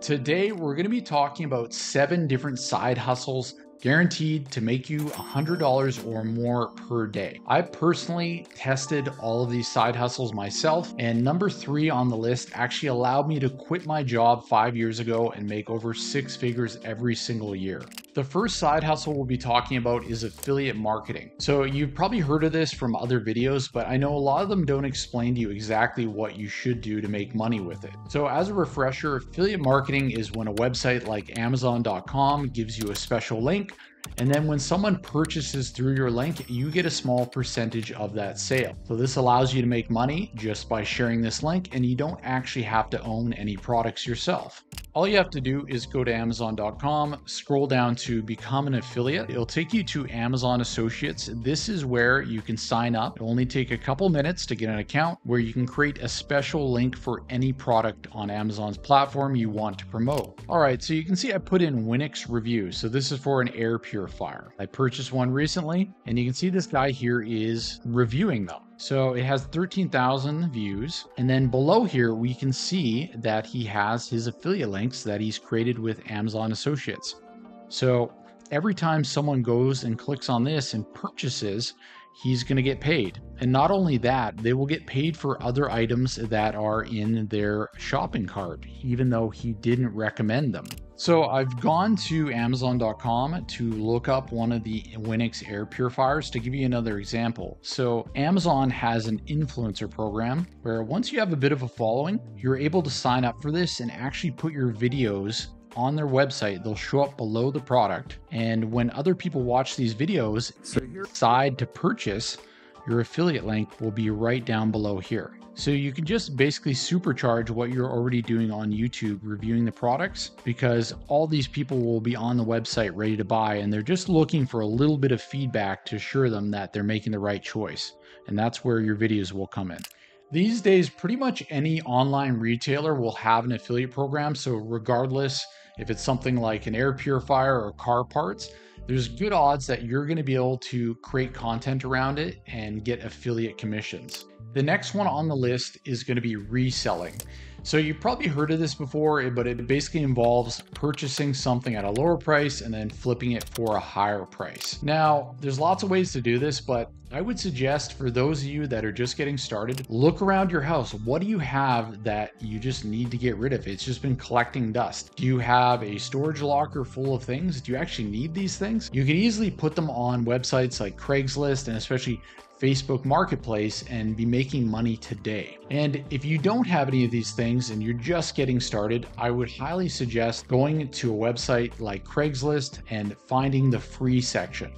Today, we're going to be talking about 7 different side hustles guaranteed to make you $100 or more per day. I personally tested all of these side hustles myself, and number 3 on the list actually allowed me to quit my job 5 years ago and make over 6 figures every single year. The first side hustle we'll be talking about is affiliate marketing. So you've probably heard of this from other videos, but I know a lot of them don't explain to you exactly what you should do to make money with it. So as a refresher, affiliate marketing is when a website like Amazon.com gives you a special link, and then when someone purchases through your link, you get a small percentage of that sale. So this allows you to make money just by sharing this link, and you don't actually have to own any products yourself. All you have to do is go to Amazon.com, scroll down to become an affiliate. It'll take you to Amazon Associates. This is where you can sign up. It'll only take a couple minutes to get an account where you can create a special link for any product on Amazon's platform you want to promote. All right, so you can see I put in Winix review. So this is for an air purifier. I purchased one recently, and you can see this guy here is reviewing them. So it has 13,000 views. And then below here, we can see that he has his affiliate links that he's created with Amazon Associates. So every time someone goes and clicks on this and purchases, he's going to get paid. And not only that, they will get paid for other items that are in their shopping cart, even though he didn't recommend them. So I've gone to Amazon.com to look up one of the Winix air purifiers to give you another example. So Amazon has an influencer program where once you have a bit of a following, you're able to sign up for this and actually put your videos on their website. They'll show up below the product. And when other people watch these videos, so you decide to purchase, your affiliate link will be right down below here. So you can just basically supercharge what you're already doing on YouTube reviewing the products, because all these people will be on the website ready to buy, and they're just looking for a little bit of feedback to assure them that they're making the right choice. And that's where your videos will come in. These days, pretty much any online retailer will have an affiliate program. So regardless if it's something like an air purifier or car parts, there's good odds that you're going to be able to create content around it and get affiliate commissions. The next one on the list is going to be reselling. So you've probably heard of this before, but it basically involves purchasing something at a lower price and then flipping it for a higher price. Now, there's lots of ways to do this, but I would suggest for those of you that are just getting started, look around your house. What do you have that you just need to get rid of? It's just been collecting dust. Do you have a storage locker full of things? Do you actually need these things? You can easily put them on websites like Craigslist and especially Facebook Marketplace and be making money today. And if you don't have any of these things and you're just getting started, I would highly suggest going to a website like Craigslist and finding the free section.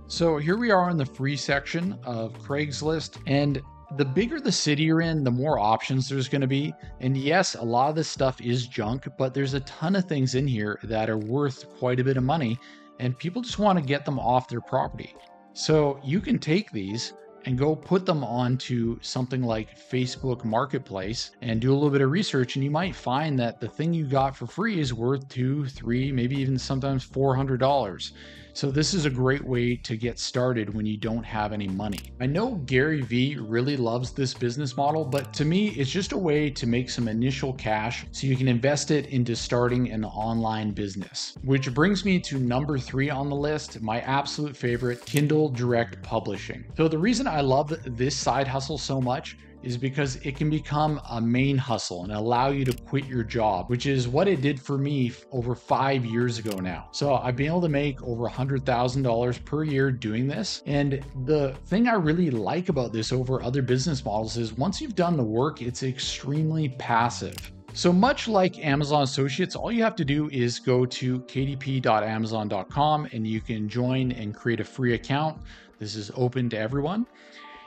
So here we are in the free section of Craigslist, and the bigger the city you're in, the more options there's going to be. And yes, a lot of this stuff is junk, but there's a ton of things in here that are worth quite a bit of money, and people just want to get them off their property. So you can take these and go put them onto something like Facebook Marketplace and do a little bit of research, and you might find that the thing you got for free is worth $200, $300, maybe even sometimes $400. So this is a great way to get started when you don't have any money. I know Gary Vee really loves this business model, but to me, it's just a way to make some initial cash so you can invest it into starting an online business. Which brings me to number 3 on the list, my absolute favorite, Kindle Direct Publishing. So the reason I love this side hustle so much is because it can become a main hustle and allow you to quit your job, which is what it did for me over 5 years ago now. So I've been able to make over $100,000 per year doing this. And the thing I really like about this over other business models is once you've done the work, it's extremely passive. So much like Amazon Associates, all you have to do is go to kdp.amazon.com and you can join and create a free account. This is open to everyone.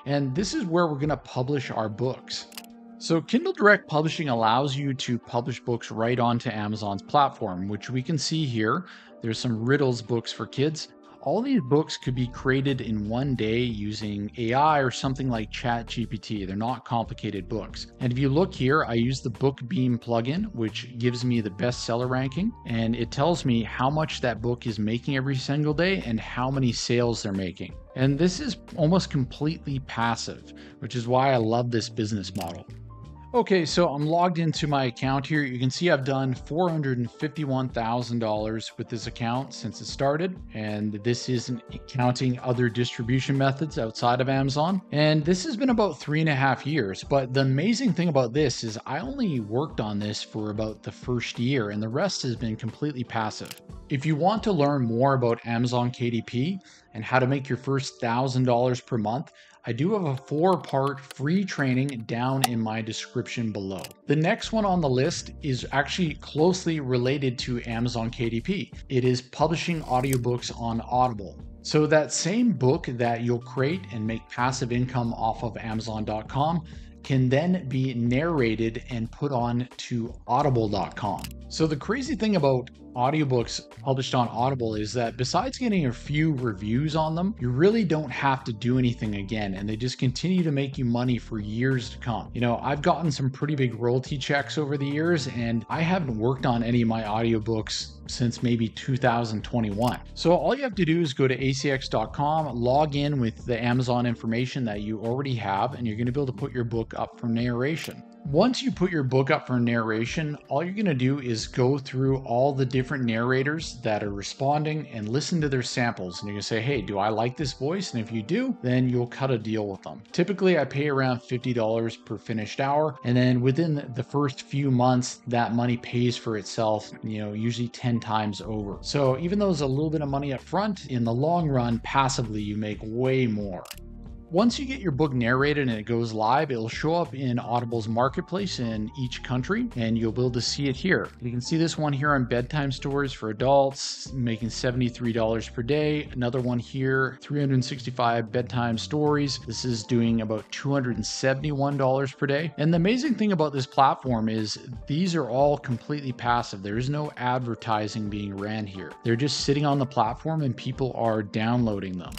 And this is where we're going to publish our books. So Kindle Direct Publishing allows you to publish books right onto Amazon's platform, which we can see here. There's some riddles books for kids. All these books could be created in one day using AI or something like ChatGPT. They're not complicated books. And if you look here, I use the BookBeam plugin, which gives me the bestseller ranking, and it tells me how much that book is making every single day and how many sales they're making. And this is almost completely passive, which is why I love this business model. Okay, so I'm logged into my account here. You can see I've done $451,000 with this account since it started. And this isn't counting other distribution methods outside of Amazon. And this has been about 3.5 years. But the amazing thing about this is I only worked on this for about the first year, and the rest has been completely passive. If you want to learn more about Amazon KDP and how to make your first $1,000 per month, I do have a 4-part free training down in my description below. The next one on the list is actually closely related to Amazon KDP. It is publishing audiobooks on Audible. So that same book that you'll create and make passive income off of Amazon.com can then be narrated and put on to audible.com. So the crazy thing about audiobooks published on Audible is that besides getting a few reviews on them, you really don't have to do anything again, and they just continue to make you money for years to come. You know, I've gotten some pretty big royalty checks over the years, and I haven't worked on any of my audiobooks since maybe 2021. So all you have to do is go to acx.com, log in with the Amazon information that you already have, and you're going to be able to put your book up for narration. Once you put your book up for narration, all you're going to do is go through all the different narrators that are responding and listen to their samples. And you're going to say, hey, do I like this voice? And if you do, then you'll cut a deal with them. Typically, I pay around $50 per finished hour. And then within the first few months, that money pays for itself, usually 10 times over. So even though there's a little bit of money up front, in the long run, passively, you make way more. Once you get your book narrated and it goes live, it'll show up in Audible's marketplace in each country, and you'll be able to see it here. You can see this one here on bedtime stories for adults, making $73 per day. Another one here, 365 bedtime stories. This is doing about $271 per day. And the amazing thing about this platform is these are all completely passive. There is no advertising being ran here. They're just sitting on the platform and people are downloading them.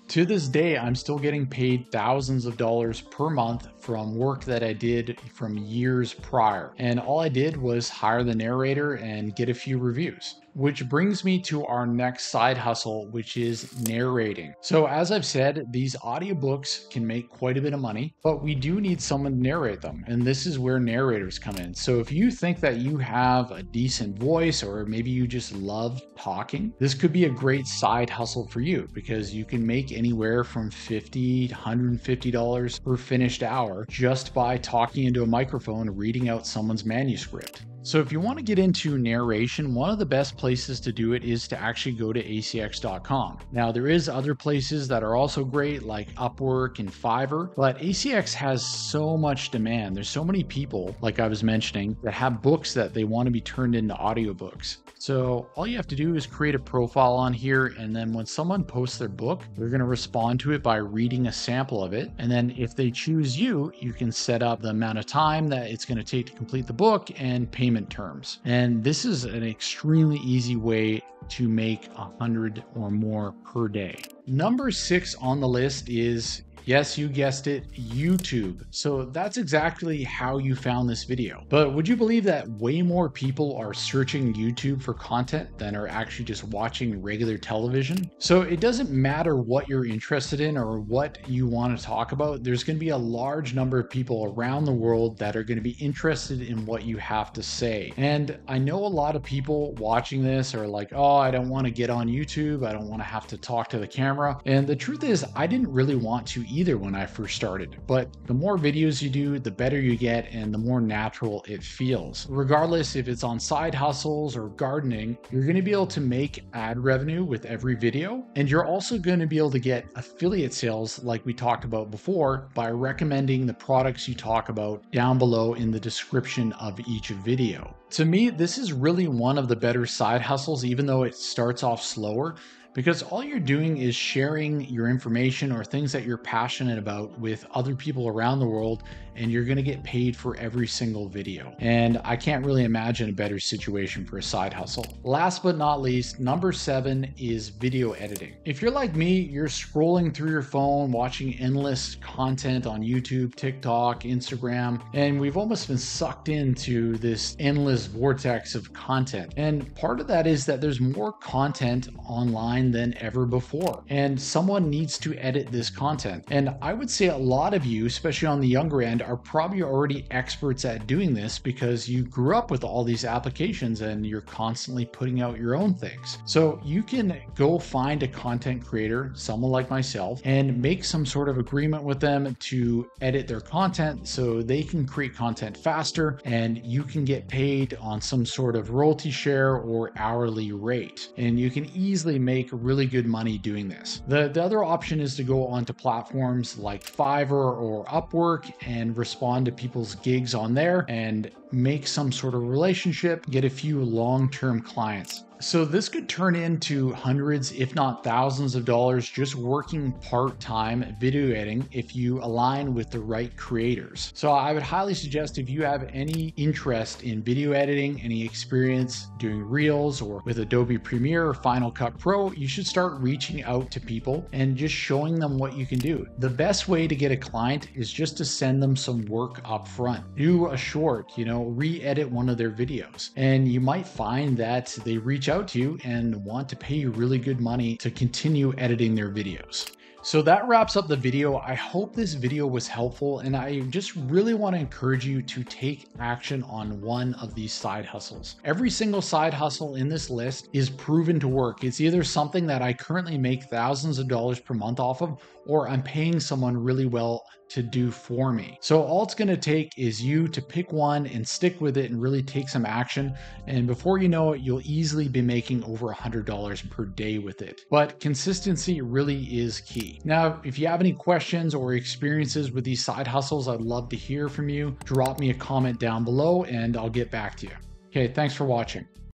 To this day, I'm still getting paid thousands of dollars per month from work that I did from years prior. And all I did was hire the narrator and get a few reviews. Which brings me to our next side hustle, which is narrating. So as I've said, these audiobooks can make quite a bit of money, but we do need someone to narrate them. And this is where narrators come in. So if you think that you have a decent voice, or maybe you just love talking, this could be a great side hustle for you, because you can make anywhere from $50 to $150 per finished hour just by talking into a microphone and reading out someone's manuscript. So if you want to get into narration, one of the best places to do it is to actually go to acx.com. Now, there is other places that are also great, like Upwork and Fiverr, but ACX has so much demand. There's so many people, like I was mentioning, that have books that they want to be turned into audiobooks. So all you have to do is create a profile on here, and then when someone posts their book, they're going to respond to it by reading a sample of it. And then if they choose you, you can set up the amount of time that it's going to take to complete the book and payment terms. And this is an extremely easy way to make 100 or more per day. Number 6 on the list is, yes, you guessed it, YouTube. So that's exactly how you found this video. But would you believe that way more people are searching YouTube for content than are actually just watching regular television? So it doesn't matter what you're interested in or what you want to talk about. There's going to be a large number of people around the world that are going to be interested in what you have to say. And I know a lot of people watching this are like, oh, I don't want to get on YouTube. I don't want to have to talk to the camera. And the truth is, I didn't really want to either when I first started, but the more videos you do, the better you get and the more natural it feels. Regardless if it's on side hustles or gardening, you're going to be able to make ad revenue with every video, and you're also going to be able to get affiliate sales like we talked about before by recommending the products you talk about down below in the description of each video. To me, this is really one of the better side hustles, even though it starts off slower, because all you're doing is sharing your information or things that you're passionate about with other people around the world, and you're going to get paid for every single video. And I can't really imagine a better situation for a side hustle. Last but not least, number 7 is video editing. If you're like me, you're scrolling through your phone, watching endless content on YouTube, TikTok, Instagram, and we've almost been sucked into this endless vortex of content. And part of that is that there's more content online than ever before, and someone needs to edit this content. And I would say a lot of you, especially on the younger end, and are probably already experts at doing this because you grew up with all these applications and you're constantly putting out your own things. So you can go find a content creator, someone like myself, and make some sort of agreement with them to edit their content so they can create content faster and you can get paid on some sort of royalty share or hourly rate. And you can easily make really good money doing this. The other option is to go onto platforms like Fiverr or Upwork and respond to people's gigs on there and make some sort of relationship, get a few long-term clients. So this could turn into hundreds, if not thousands of dollars just working part-time video editing if you align with the right creators. So I would highly suggest, if you have any interest in video editing, any experience doing Reels or with Adobe Premiere or Final Cut Pro, you should start reaching out to people and just showing them what you can do. The best way to get a client is just to send them some work up front. Do a short, re-edit one of their videos, and you might find that they reach out to you and want to pay you really good money to continue editing their videos. So that wraps up the video. I hope this video was helpful, and I just really want to encourage you to take action on one of these side hustles. Every single side hustle in this list is proven to work. It's either something that I currently make thousands of dollars per month off of, or I'm paying someone really well to do for me. So all it's going to take is you to pick one and stick with it and really take some action. And before you know it, you'll easily be making over $100 per day with it. But consistency really is key. Now, if you have any questions or experiences with these side hustles, I'd love to hear from you. Drop me a comment down below and I'll get back to you. Okay, thanks for watching.